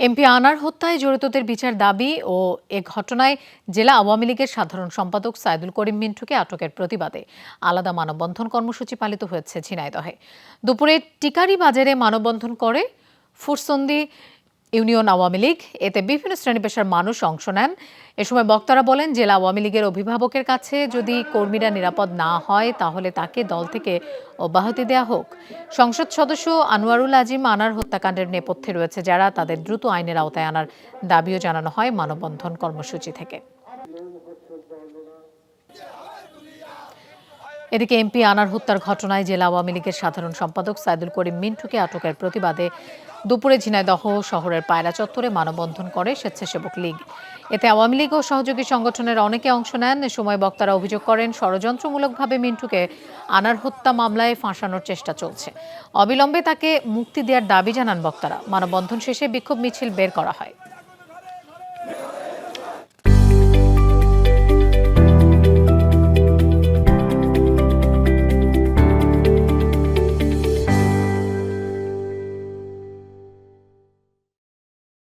MP আনার হত্যায় জড়িতদের বিচার দাবি ও এ ঘটনায় জেলা আওয়ামী লীগের সাধারণ সম্পাদক সাইদুল করিম মিন্টুকে আটকের প্রতিবাদে আলাদা মানববন্ধন কর্মসূচি পালিত হয়েছে ঝিনাইদহে। দুপুরে টিকারি বাজারে মানববন্ধন করে ফুরসন্দি ইউনিয়ন আওয়ামী লীগ। এতে বিভিন্ন শ্রেণী পেশার মানুষ অংশ নেন। এ সময় বক্তারা বলেন, জেলা আওয়ামী লীগের অভিভাবকের কাছে যদি কর্মীরা নিরাপদ না হয় তাহলে তাকে দল থেকে অব্যাহতি দেয়া হোক। সংসদ সদস্য আনোয়ারুল আজিম আনার হত্যাকাণ্ডের নেপথ্যে রয়েছে যারা, তাদের দ্রুত আইনের আওতায় আনার দাবিও জানানো হয় মানববন্ধন কর্মসূচি থেকে। এদিকে এমপি আনার হত্যার ঘটনায় জেলা আওয়ামী লীগের সাধারণ সম্পাদক সাইদুল করিম মিন্টুকে আটকের প্রতিবাদে দুপুরে ঝিনাইদহ শহরের পায়রা চত্বরে মানববন্ধন করে স্বেচ্ছাসেবক লীগ। এতে আওয়ামী লীগ ও সহযোগী সংগঠনের অনেকে অংশ নেন। এ সময় বক্তারা অভিযোগ করেন, ষড়যন্ত্রমূলকভাবে মিন্টুকে আনার হত্যা মামলায় ফাঁসানোর চেষ্টা চলছে। অবিলম্বে তাকে মুক্তি দেওয়ার দাবি জানান বক্তারা। মানববন্ধন শেষে বিক্ষোভ মিছিল বের করা হয়।